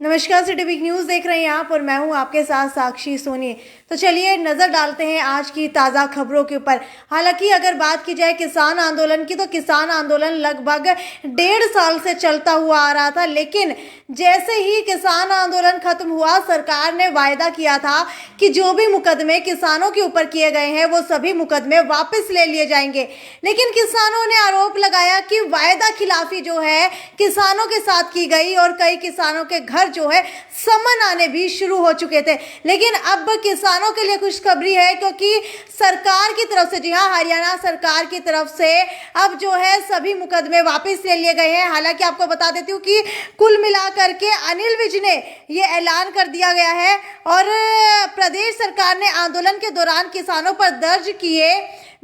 नमस्कार, city big news देख रहे हैं आप और मैं हूं आपके साथ साक्षी सोनी। तो चलिए नज़र डालते हैं आज की ताज़ा खबरों के ऊपर। हालांकि अगर बात की जाए किसान आंदोलन की, तो किसान आंदोलन लगभग 1.5 साल से चलता हुआ आ रहा था, लेकिन जैसे ही किसान आंदोलन खत्म हुआ, सरकार ने वायदा किया था कि जो भी मुकदमे किसानों के ऊपर किए गए हैं वो सभी मुकदमे वापस ले लिए जाएंगे। लेकिन किसानों ने आरोप लगाया कि वायदा खिलाफी जो है किसानों के साथ की गई और कई किसानों के घर जो है समन आने भी शुरू हो चुके थे। लेकिन अब किसानों के लिए खुशखबरी है, क्योंकि सरकार की तरफ से, जी हाँ, हरियाणा सरकार की तरफ से अब जो है सभी मुकदमे वापस ले लिए गए हैं। हालांकि आपको बता देती हूँ कि कुल मिलाकर के अनिल विज ने ये ऐलान कर दिया गया है और प्रदेश सरकार ने आंदोलन के दौरान किसानों पर दर्ज किए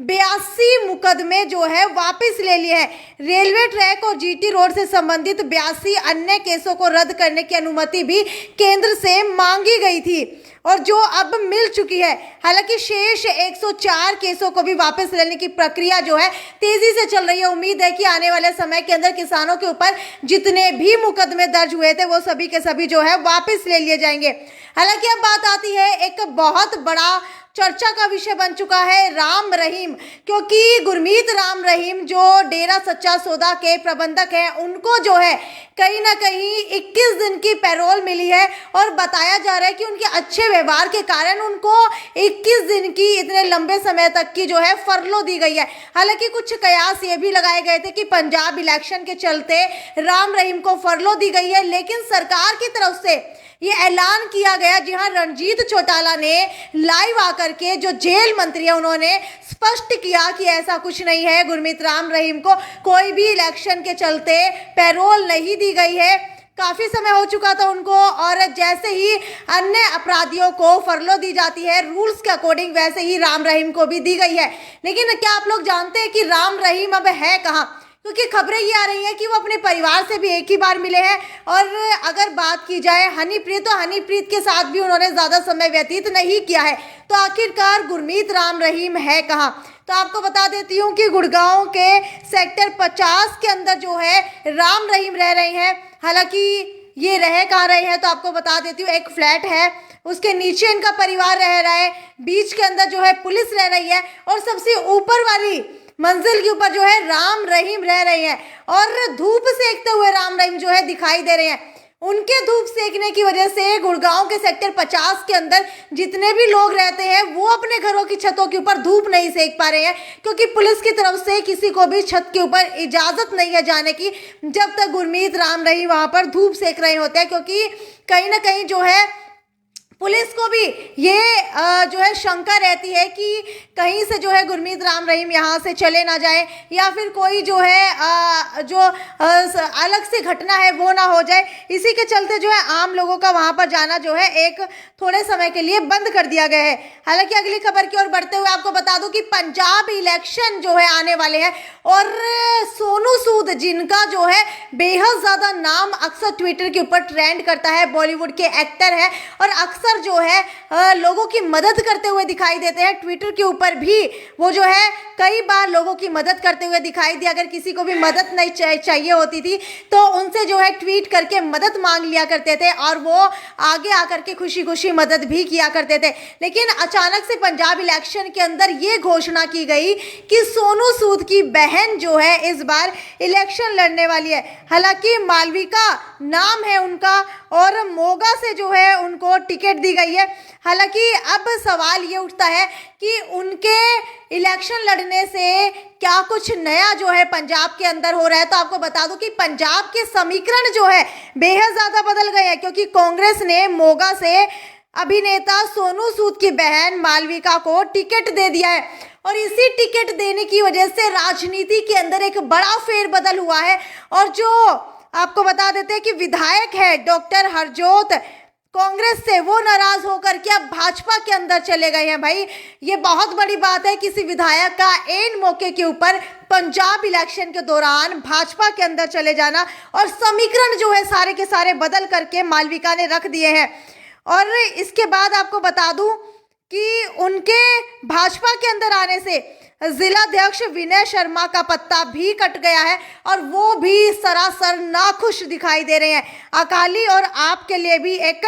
82 मुकदमे जो है वापस ले लिए हैं। रेलवे ट्रैक और जीटी रोड से संबंधित 82 अन्य केसों को रद्द करने की अनुमति भी केंद्र से मांगी गई थी और जो अब मिल चुकी है। हालांकि शेष 104 केसों को भी वापस लेने की प्रक्रिया जो है तेजी से चल रही है। उम्मीद है कि आने वाले समय के अंदर किसानों के ऊपर जितने भी मुकदमे दर्ज हुए थे वो सभी के सभी जो है वापस ले लिए जाएंगे। हालांकि अब बात आती है एक बहुत बड़ा चर्चा का विषय बन चुका है राम रहीम, क्योंकि गुरमीत राम रहीम जो डेरा सच्चा सौदा के प्रबंधक हैं, उनको जो है कहीं ना कहीं 21 दिन की पैरोल मिली है और बताया जा रहा है कि उनके अच्छे व्यवहार के कारण उनको 21 दिन की, इतने लंबे समय तक की जो है फरलो दी गई है। हालांकि कुछ कयास ये भी लगाए गए थे कि पंजाब इलेक्शन के चलते राम रहीम को फरलो दी गई है, लेकिन सरकार की तरफ से ये ऐलान किया गया। जी हाँ, रणजीत चौटाला ने लाइव आकर के, जो जेल मंत्री है, उन्होंने स्पष्ट किया कि ऐसा कुछ नहीं है, गुरमीत राम रहीम को कोई भी इलेक्शन के चलते पैरोल नहीं दी गई है। काफ़ी समय हो चुका था उनको, और जैसे ही अन्य अपराधियों को फरलो दी जाती है रूल्स के अकॉर्डिंग, वैसे ही राम रहीम को भी दी गई है। लेकिन क्या आप लोग जानते हैं कि राम रहीम अब है कहाँ? क्योंकि खबरें ये आ रही हैं कि वो अपने परिवार से भी एक ही बार मिले हैं। और अगर बात की जाए हनीप्रीत, तो हनीप्रीत के साथ भी उन्होंने ज़्यादा समय व्यतीत नहीं किया है। तो आखिरकार गुरमीत राम रहीम है कहाँ? तो आपको बता देती हूँ कि गुड़गांव के सेक्टर 50 के अंदर जो है राम रहीम रह रहे हैं। हालांकि ये रह कहाँ रहे हैं तो आपको बता देती हूँ, एक फ्लैट है, उसके नीचे इनका परिवार रह रहा है, बीच के अंदर जो है पुलिस रह रही है, और सबसे ऊपर वाली मंजिल के ऊपर जो है राम रहीम रह रहे हैं। और धूप सेकते हुए राम रहीम जो है दिखाई दे रहे हैं। उनके धूप सेकने की वजह से गुड़गांव के सेक्टर 50 के अंदर जितने भी लोग रहते हैं वो अपने घरों की छतों के ऊपर धूप नहीं सेक पा रहे हैं, क्योंकि पुलिस की तरफ से किसी को भी छत के ऊपर इजाज़त नहीं है जाने की जब तक गुरमीत राम रहीम वहाँ पर धूप सेक रहे होते हैं। क्योंकि कहीं ना कहीं जो है पुलिस को भी ये जो है शंका रहती है कि कहीं से जो है गुरमीत राम रहीम यहाँ से चले ना जाए, या फिर कोई जो है जो अलग से घटना है वो ना हो जाए। इसी के चलते जो है आम लोगों का वहाँ पर जाना जो है एक थोड़े समय के लिए बंद कर दिया गया है। हालांकि अगली खबर की ओर बढ़ते हुए आपको बता दूं कि पंजाब इलेक्शन जो है आने वाले हैं, और सोनू सूद, जिनका जो है बेहद ज़्यादा नाम अक्सर ट्विटर के ऊपर ट्रेंड करता है, बॉलीवुड के एक्टर है और अक्सर जो है लोगों की मदद करते हुए दिखाई देते हैं। ट्विटर के ऊपर भी वो जो है कई बार लोगों की मदद करते हुए दिखाई दिया। अगर किसी को भी मदद नहीं चाहिए होती थी तो उनसे जो है ट्वीट करके मदद मांग लिया करते थे, और वो आगे आकर के खुशी खुशी मदद भी किया करते थे। लेकिन अचानक से पंजाब इलेक्शन के अंदर ये घोषणा की गई कि सोनू सूद की बहन जो है इस बार इलेक्शन लड़ने वाली है। हालांकि मालविका नाम है उनका, और मोगा से जो है उनको टिकट दी गई है। हालांकि अब सवाल ये उठता है कि उनके इलेक्शन लड़ने से क्या कुछ नया जो है पंजाब के अंदर हो रहा है। तो आपको बता दूं कि पंजाब के समीकरण जो है बेहद ज़्यादा बदल गए हैं, क्योंकि कांग्रेस ने मोगा से अभिनेता सोनू सूद की बहन मालविका को टिकट दे दिया है, और इसी टिकट देने की वजह से राजनीति के अंदर एक बड़ा फेरबदल हुआ है। और जो आपको बता देते हैं कि विधायक है डॉक्टर हरजोत कांग्रेस से, वो नाराज होकर के अब भाजपा के अंदर चले गए हैं। भाई ये बहुत बड़ी बात है, किसी विधायक का एन मौके के ऊपर पंजाब इलेक्शन के दौरान भाजपा के अंदर चले जाना, और समीकरण जो है सारे के सारे बदल करके मालविका ने रख दिए हैं। और इसके बाद आपको बता दूं कि उनके भाजपा के अंदर आने से जिलाध्यक्ष विनय शर्मा का पत्ता भी कट गया है और वो भी सरासर नाखुश दिखाई दे रहे हैं। अकाली और आप के लिए भी एक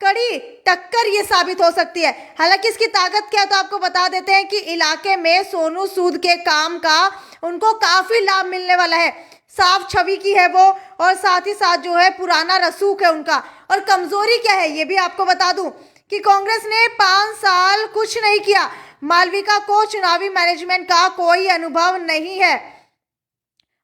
कड़ी टक्कर ये साबित हो सकती है। हालांकि इसकी ताकत क्या है तो आपको बता देते हैं कि इलाके में सोनू सूद के काम का उनको काफी लाभ मिलने वाला है। साफ छवि की है वो, और साथ ही साथ जो है पुराना रसूख है उनका। और कमजोरी क्या है ये भी आपको बता दूं कि कांग्रेस ने 5 साल कुछ नहीं किया। मालविका को चुनावी मैनेजमेंट का कोई अनुभव नहीं है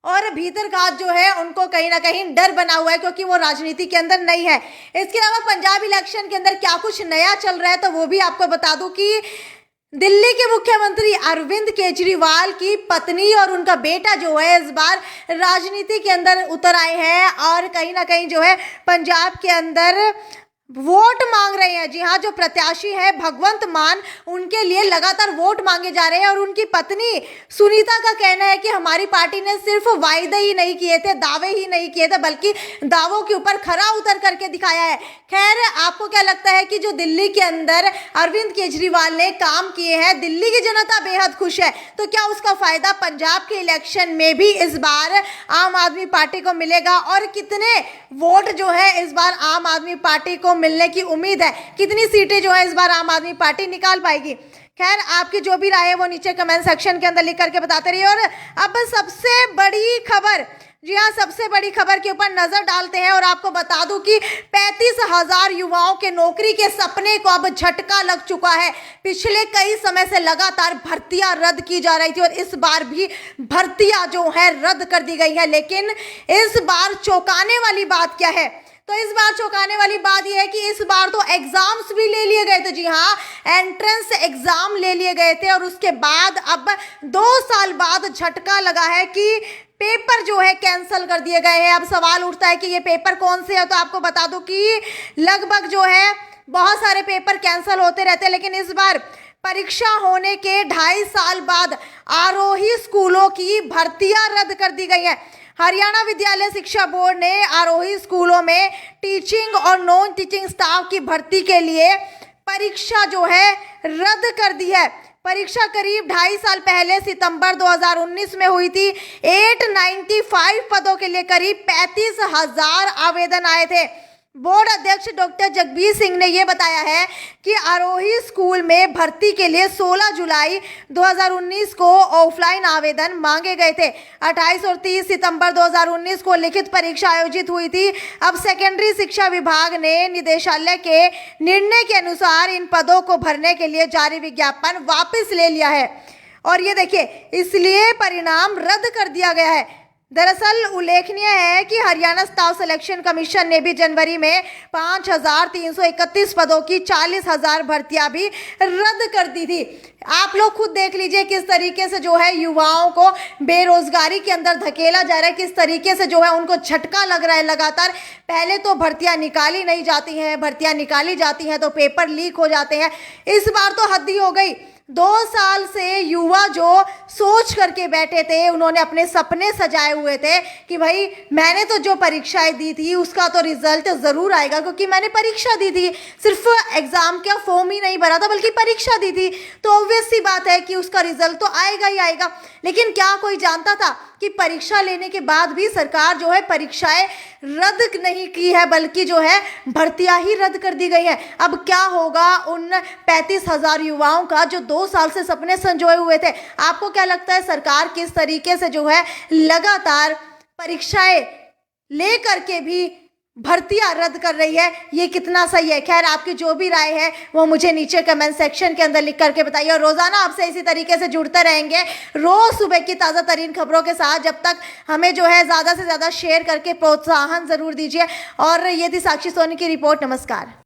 और भीतरघात जो है उनको कहीं ना कहीं डर बना हुआ है क्योंकि वो राजनीति के अंदर नहीं है। इसके अलावा पंजाब इलेक्शन के अंदर क्या कुछ नया चल रहा है तो वो भी आपको बता दूं कि दिल्ली के मुख्यमंत्री अरविंद केजरीवाल की पत्नी और उनका बेटा जो है इस बार राजनीति के अंदर उतर आए हैं और कहीं ना कहीं जो है पंजाब के अंदर वोट मांग रहे हैं। जी हाँ, जो प्रत्याशी है भगवंत मान, उनके लिए लगातार वोट मांगे जा रहे हैं। और उनकी पत्नी सुनीता का कहना है कि हमारी पार्टी ने सिर्फ वायदे ही नहीं किए थे, दावे ही नहीं किए थे, बल्कि दावों के ऊपर खरा उतर करके दिखाया है। खैर, आपको क्या लगता है कि जो दिल्ली के अंदर अरविंद केजरीवाल ने काम किए हैं, दिल्ली की जनता बेहद खुश है, तो क्या उसका फायदा पंजाब के इलेक्शन में भी इस बार आम आदमी पार्टी को मिलेगा? और कितने वोट जो है इस बार आम आदमी पार्टी को मिलने की उम्मीद है? कितनी सीटें जो है इस बार आम आदमी पार्टी निकाल पाएगी? खैर, आपकी जो भी राय है वो नीचे कमेंट सेक्शन के अंदर लिख करके बताते रहिए। और अब सबसे बड़ी खबर, जी हाँ, सबसे बड़ी खबर के ऊपर नजर डालते हैं और आपको बता दूं कि 35,000 युवाओं के नौकरी के सपने को अब झटका लग चुका है। पिछले कई समय से लगातार भर्तियां रद्द की जा रही थी और इस बार भी भर्तियां जो है रद्द कर दी गई है। लेकिन इस बार चौंकाने वाली बात क्या है? तो इस बार चौंकाने वाली बात यह है कि इस बार तो एग्जाम्स भी ले लिए गए थे। जी हाँ, एंट्रेंस एग्जाम ले लिए गए थे और उसके बाद अब 2 साल बाद झटका लगा है कि पेपर जो है कैंसिल कर दिए गए हैं। अब सवाल उठता है कि ये पेपर कौन से है, तो आपको बता दूं कि लगभग जो है बहुत सारे पेपर कैंसिल होते रहते हैं, लेकिन इस बार परीक्षा होने के 2.5 साल बाद आरोही स्कूलों की भर्तियां रद्द कर दी गई है। हरियाणा विद्यालय शिक्षा बोर्ड ने आरोही स्कूलों में टीचिंग और नॉन टीचिंग स्टाफ की भर्ती के लिए परीक्षा जो है रद्द कर दी है। परीक्षा करीब 2.5 साल पहले सितंबर 2019 में हुई थी। 895 पदों के लिए करीब 35,000 आवेदन आए थे। बोर्ड अध्यक्ष डॉक्टर जगबीर सिंह ने यह बताया है कि आरोही स्कूल में भर्ती के लिए 16 जुलाई 2019 को ऑफलाइन आवेदन मांगे गए थे। 28 और 30 सितंबर 2019 को लिखित परीक्षा आयोजित हुई थी। अब सेकेंडरी शिक्षा विभाग ने निदेशालय के निर्णय के अनुसार इन पदों को भरने के लिए जारी विज्ञापन वापस ले लिया है और ये देखिए, इसलिए परिणाम रद्द कर दिया गया है। दरअसल उल्लेखनीय है कि हरियाणा स्टाफ सिलेक्शन कमीशन ने भी जनवरी में 5,331 पदों की 40,000 भर्तियां भी रद्द कर दी थी। आप लोग खुद देख लीजिए किस तरीके से जो है युवाओं को बेरोजगारी के अंदर धकेला जा रहा है, किस तरीके से जो है उनको झटका लग रहा है लगातार। पहले तो भर्तियां निकाली नहीं जाती हैं, भर्तियां निकाली जाती हैं तो पेपर लीक हो जाते हैं। इस बार तो हद ही हो गई। 2 साल से युवा जो सोच करके बैठे थे, उन्होंने अपने सपने सजाए हुए थे कि भाई मैंने तो जो परीक्षाएं दी थी उसका तो रिजल्ट ज़रूर आएगा, क्योंकि मैंने परीक्षा दी थी, सिर्फ एग्ज़ाम का फॉर्म ही नहीं भरा था बल्कि परीक्षा दी थी, तो ऑब्वियस सी बात है कि उसका रिजल्ट तो आएगा ही आएगा। लेकिन क्या कोई जानता था कि परीक्षा लेने के बाद भी सरकार जो है परीक्षाएं रद्द नहीं की है, बल्कि जो है भर्तियां ही रद्द कर दी गई है। अब क्या होगा उन 35,000 युवाओं का जो 2 साल से सपने संजोए हुए थे? आपको क्या लगता है सरकार किस तरीके से जो है लगातार परीक्षाएं ले करके भी भर्तियां रद्द कर रही है, ये कितना सही है? खैर, आपकी जो भी राय है वो मुझे नीचे कमेंट सेक्शन के अंदर लिख करके बताइए और रोजाना आपसे इसी तरीके से जुड़ते रहेंगे रोज सुबह की ताज़ा तरीन खबरों के साथ। जब तक हमें जो है ज़्यादा से ज़्यादा शेयर करके प्रोत्साहन ज़रूर दीजिए। और ये थी साक्षी सोनी की रिपोर्ट। नमस्कार।